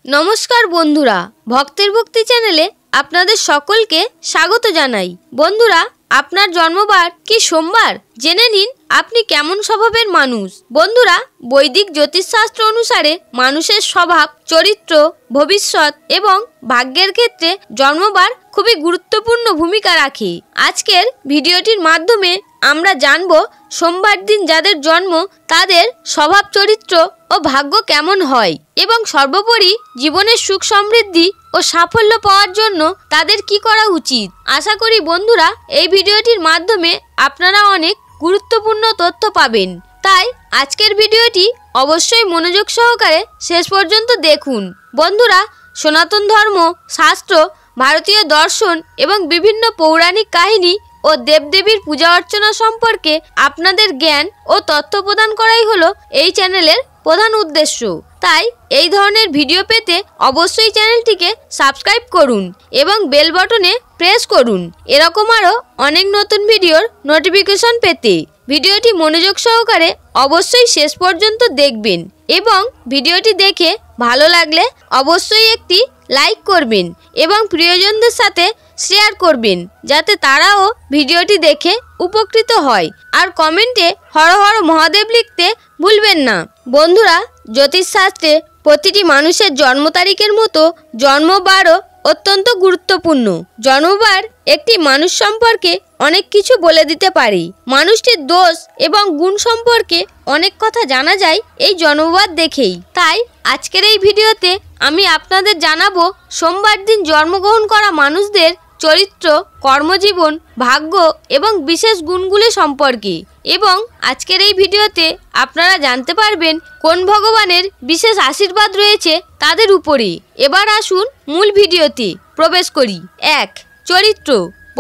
নমস্কার বন্ধুরা, ভক্তের ভক্তি চ্যানেলে আপনাদের সকলকে স্বাগত জানাই। বন্ধুরা, আপনার জন্মবার কি সোমবার? জেনে নিন আপনি কেমন স্বভাবের মানুষ। বন্ধুরা, বৈদিক জ্যোতিষশাস্ত্র অনুসারে মানুষের স্বভাব, চরিত্র, ভবিষ্যৎ এবং ভাগ্যের ক্ষেত্রে জন্মবার খুবই গুরুত্বপূর্ণ ভূমিকা রাখে। আজকের ভিডিওটির মাধ্যমে আমরা জানব সোমবার দিন যাদের জন্ম তাদের স্বভাব, চরিত্র ও ভাগ্য কেমন হয় এবং সর্বোপরি জীবনের সুখ সমৃদ্ধি ও সাফল্য পাওয়ার জন্য তাদের কি করা উচিত। আশা করি বন্ধুরা এই ভিডিওটির মাধ্যমে আপনারা অনেক গুরুত্বপূর্ণ তথ্য পাবেন। তাই আজকের ভিডিওটি অবশ্যই মনোযোগ সহকারে শেষ পর্যন্ত দেখুন। বন্ধুরা, সনাতন ধর্ম, শাস্ত্র, ভারতীয় দর্শন এবং বিভিন্ন পৌরাণিক কাহিনী ও দেবদেবীর পূজা অর্চনা সম্পর্কে আপনাদের জ্ঞান ও তথ্য প্রদান করাই হলো এই চ্যানেলের প্রধান উদ্দেশ্য। তাই এই ধরনের ভিডিও পেতে অবশ্যই চ্যানেলটিকে সাবস্ক্রাইব করুন এবং বেল বাটনে প্রেস করুন এরকম আরও অনেক নতুন ভিডিওর নোটিফিকেশন পেতে। ভিডিওটি মনোযোগ সহকারে অবশ্যই শেষ পর্যন্ত দেখবেন এবং ভিডিওটি দেখে ভালো লাগলে অবশ্যই একটি লাইক করবেন এবং প্রিয়জনদের সাথে শেয়ার করবেন যাতে তারাও ভিডিওটি দেখে উপকৃত হয়। আর কমেন্টে হর হর মহাদেব লিখতে ভুলবেন না। বন্ধুরা, জ্যোতিষশাস্ত্রে প্রতিটি মানুষের জন্ম তারিখের মতো জন্মবারও অত্যন্ত গুরুত্বপূর্ণ। জন্মবার একটি মানুষ সম্পর্কে অনেক কিছু বলে দিতে পারে। মানুষটির দোষ এবং গুণ সম্পর্কে অনেক কথা জানা যায় এই জন্মবার দেখেই। তাই আজকের এই ভিডিওতে আমি আপনাদের জানাবো সোমবার দিন জন্মগ্রহণ করা মানুষদের চরিত্র, কর্মজীবন, ভাগ্য এবং বিশেষ গুণগুলি সম্পর্কে। এবং আজকের এই ভিডিওতে আপনারা জানতে পারবেন কোন ভগবানের বিশেষ আশীর্বাদ রয়েছে তাদের উপরে। এবার আসুন মূল ভিডিওতে প্রবেশ করি। 1. চরিত্র।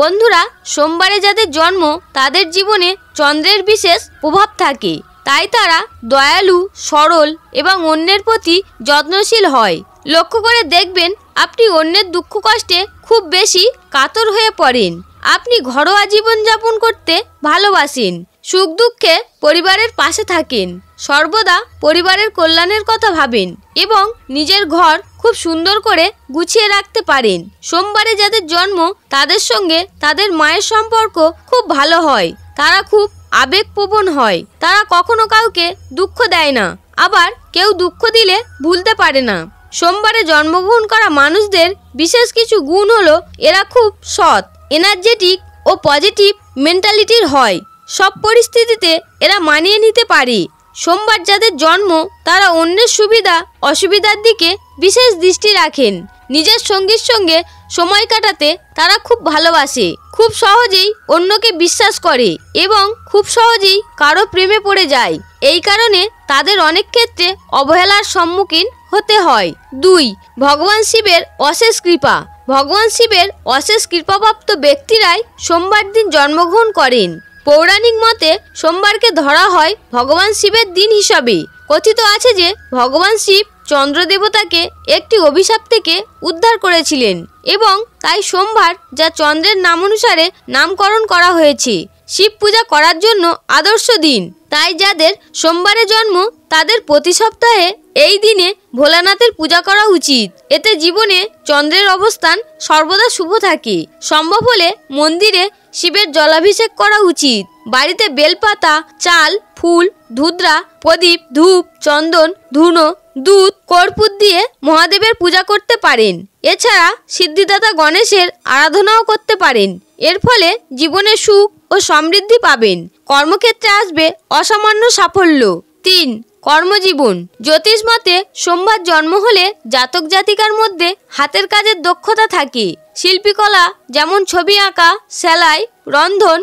বন্ধুরা, সোমবারে যাদের জন্ম তাদের জীবনে চন্দ্রের বিশেষ প্রভাব থাকে। তাই তারা দয়ালু, সরল এবং অন্যের প্রতি যত্নশীল হয়। লক্ষ্য করে দেখবেন আপনি অন্যের দুঃখ কষ্টে খুব বেশি কাতর হয়ে পড়েন। আপনি ঘরোয়া জীবনযাপন করতে ভালোবাসেন, সুখ দুঃখে পরিবারের পাশে থাকেন, সর্বদা পরিবারের কল্যাণের কথা ভাবেন এবং নিজের ঘর খুব সুন্দর করে গুছিয়ে রাখতে পারেন। সোমবারে যাদের জন্ম তাদের সঙ্গে তাদের মায়ের সম্পর্ক খুব ভালো হয়। তারা খুব আবেগপ্রবণ হয়। তারা কখনো কাউকে দুঃখ দেয় না, আবার কেউ দুঃখ দিলে ভুলতে পারে না। সোমবারে জন্মগ্রহণ করা মানুষদের বিশেষ কিছু গুণ হলো এরা খুব সৎ, এনার্জেটিক ও পজিটিভ মেন্টালিটির হয়। সব পরিস্থিতিতে এরা মানিয়ে নিতে পারে। সোমবার যাদের জন্ম তারা অন্যের সুবিধা অসুবিধার দিকে বিশেষ দৃষ্টি রাখেন। নিজের সঙ্গীর সঙ্গে সময় কাটাতে তারা খুব ভালোবাসে, খুব সহজেই অন্যকে বিশ্বাস করে এবং খুব সহজেই কারো প্রেমে পড়ে যায়। এই কারণে তাদের অনেক ক্ষেত্রে অবহেলার সম্মুখীন হতে হয়। 2. ভগবান শিবের অশেষ কৃপা। ভগবান শিবের অশেষ কৃপাপ্রাপ্ত ব্যক্তিরাই সোমবার দিন জন্মগ্রহণ করেন। পৌরাণিক মতে সোমবারকে ধরা হয় ভগবান শিবের দিন হিসাবে। কথিত আছে যে ভগবান শিব চন্দ্র দেবতাকে একটি অভিশাপ থেকে উদ্ধার করেছিলেন এবং তাই সোমবার যা চন্দ্রের নাম অনুসারে নামকরণ করা হয়েছে। শিব পূজা করার জন্য আদর্শ দিন। তাই যাদের সোমবারে জন্ম তাদের প্রতি সপ্তাহে এই দিনে ভোলানাথের পূজা করা উচিত। এতে জীবনে চন্দ্রের অবস্থান সর্বদা শুভ থাকে। সম্ভব হলে মন্দিরে শিবের জলাভিষেক করা উচিত। বাড়িতে বেলপাতা, চাল, ফুল, ধুতরা, প্রদীপ, ধূপ, চন্দন, ধুনো, দুধ, কর্পূর দিয়ে মহাদেবের পূজা করতে পারেন। এছাড়া সিদ্ধিদাতা গণেশের আরাধনাও করতে পারেন। এর ফলে জীবনে সুখ ও সমৃদ্ধি পাবেন। কর্মক্ষেত্রে আসবে অসামান্য সাফল্য। 3. কর্মজীবন। জ্যোতিষ মতে সোমবার জন্ম হলে জাতক জাতিকার মধ্যে হাতের কাজের দক্ষতা থাকে। শিল্পীকলা যেমন ছবি আঁকা, সেলাই, রন্ধন,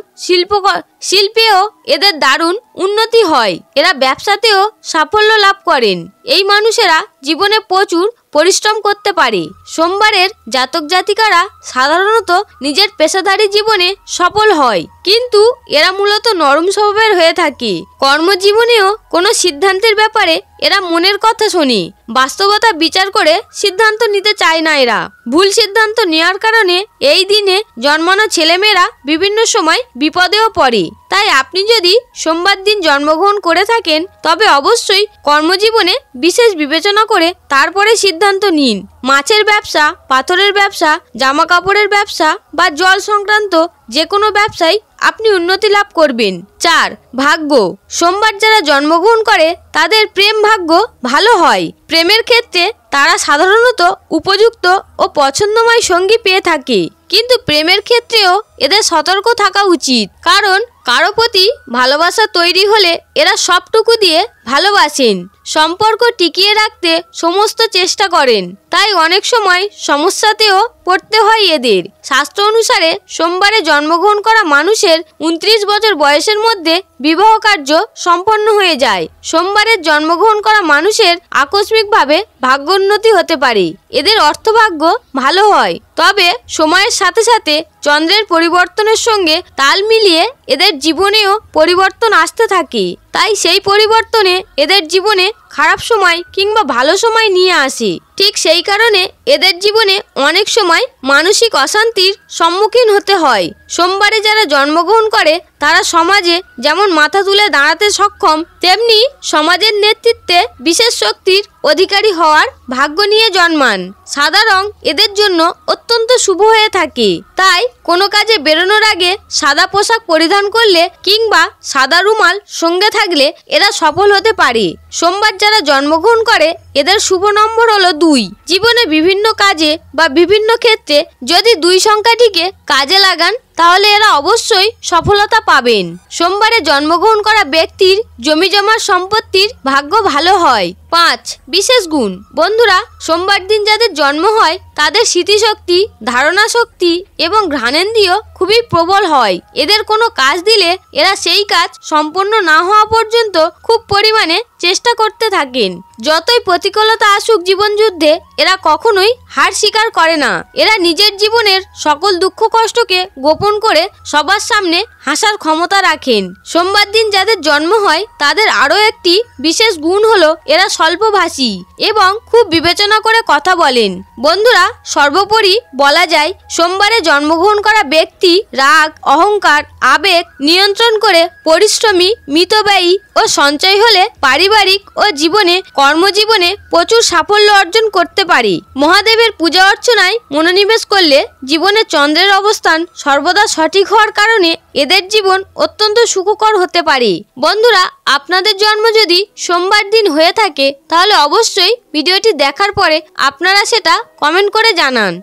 শিল্পেও এদের দারুণ উন্নতি হয়। এরা ব্যবসাতেও সাফল্য লাভ করেন। এই মানুষেরা জীবনে প্রচুর পরিশ্রম করতে পারে। সোমবারের জাতক জাতিকারা সাধারণত নিজের পেশাদারী জীবনে সফল হয়, কিন্তু এরা মূলত নরম স্বভাবের হয়ে থাকে। কর্মজীবনেও কোনো সিদ্ধান্তের ব্যাপারে এরা মনের কথা শোনে। বাস্তবতা বিচার করে সিদ্ধান্ত নিতে চায় না এরা। ভুল সিদ্ধান্ত নেওয়ার কারণে এই দিনে জন্মানো ছেলেমেয়েরা বিভিন্ন বিভিন্ন সময় বিপদেও পড়ে। তাই আপনি যদি সোমবার দিন জন্মগ্রহণ করে থাকেন তবে অবশ্যই কর্মজীবনে বিশেষ বিবেচনা করে তারপরে সিদ্ধান্ত নিন। মাছের ব্যবসা, পাথরের ব্যবসা, জামা কাপড়ের ব্যবসা বা জল সংক্রান্ত যে কোনো ব্যবসায় আপনি উন্নতি লাভ করবেন। 4. ভাগ্য। সোমবার যারা জন্মগ্রহণ করে তাদের প্রেম ভাগ্য ভালো হয়। প্রেমের ক্ষেত্রে তারা সাধারণত উপযুক্ত ও পছন্দময় সঙ্গী পেয়ে থাকে, কিন্তু প্রেমের ক্ষেত্রেও এদের সতর্ক থাকা উচিত, কারণ কারো প্রতি ভালোবাসা তৈরি হলে এরা সবটুকু দিয়ে ভালোবাসেন, সম্পর্ক টিকিয়ে রাখতে সমস্ত চেষ্টা করেন। তাই অনেক সময় সমস্যাতেও পড়তে হয় এদের। শাস্ত্র অনুসারে সোমবারে জন্মগ্রহণ করা মানুষের 29 বছর বয়সের মধ্যে বিবাহ কার্য সম্পন্ন হয়ে যায়। সোমবারের জন্মগ্রহণ করা মানুষের আকস্মিকভাবে ভাগ্যোন্নতি হতে পারে, এদের অর্থভাগ্য ভালো হয়। তবে সময়ের সাথে সাথে চন্দ্রের পরিবর্তনের সঙ্গে তাল মিলিয়ে এদের জীবনেও পরিবর্তন আসতে থাকে। তাই সেই পরিবর্তনে এদের জীবনে খারাপ সময় কিংবা ভালো সময় নিয়ে আসে। ঠিক সেই কারণে এদের জীবনে অনেক সময় মানসিক অশান্তির সম্মুখীন হতে হয়। সোমবারে যারা জন্মগ্রহণ করে তারা সমাজে যেমন মাথা তুলে দাঁড়াতে সক্ষম, তেমনি সমাজের নেতৃত্বে বিশেষ শক্তির অধিকারী হওয়ার ভাগ্য নিয়ে জন্মান। সাদা রং এদের জন্য অত্যন্ত শুভ হয়ে থাকে। তাই কোনো কাজে বেরোনোর আগে সাদা পোশাক পরিধান করলে কিংবা সাদা রুমাল সঙ্গে থাকলে এরা সফল হতে পারে। সোমবার যারা জন্মগ্রহণ করে এদের শুভ নম্বর হলো 2। জীবনে বিভিন্ন কাজে বা বিভিন্ন ক্ষেত্রে যদি 2 সংখ্যাটিকে কাজে লাগান তাহলে এরা অবশ্যই সফলতা পাবেন। সোমবারে জন্মগ্রহণ করা ব্যক্তির জমিজমার সম্পত্তির ভাগ্য ভালো হয়। 5. বিশেষ গুণ। বন্ধুরা, সোমবার দিন যাদের জন্ম হয় তাদের স্মৃতিশক্তি, ধারণা শক্তি এবং ঘ্রাণেন্দ্রিয় খুবই প্রবল হয়। এদের কোনো কাজ দিলে এরা সেই কাজ সম্পন্ন না হওয়া পর্যন্ত খুব পরিমাণে চেষ্টা করতে থাকেন। যতই প্রতিকূলতা আসুক জীবনযুদ্ধে এরা কখনোই হার স্বীকার করে না। এরা নিজের জীবনের সকল দুঃখ কষ্টকে গোপন করে সবার সামনে হাসার ক্ষমতা রাখেন। সোমবার দিন যাদের জন্ম হয় তাদের আরও একটি বিশেষ গুণ হলো এরা স্বল্পভাষী এবং খুব বিবেচনা করে কথা বলেন। বন্ধুরা, সর্বোপরি বলা যায় সোমবারে জন্মগ্রহণ করা ব্যক্তি রাগ, অহংকার, আবেগ নিয়ন্ত্রণ করে পরিশ্রমী, মিতব্যয়ী ও সঞ্চয় হলে পারিবারিক ও জীবনে কর্মজীবনে প্রচুর সাফল্য অর্জন করতে পারে। মহাদেবের পূজা অর্চনায় মনোনিবেশ করলে জীবনে চন্দ্রের অবস্থান সর্বদা সঠিক হওয়ার কারণে এদের জীবন অত্যন্ত সুখকর হতে পারে। বন্ধুরা, আপনাদের জন্ম যদি সোমবার দিন হয়ে থাকে তাহলে অবশ্যই ভিডিওটি দেখার পরে আপনারা সেটা কমেন্ট করে জানান।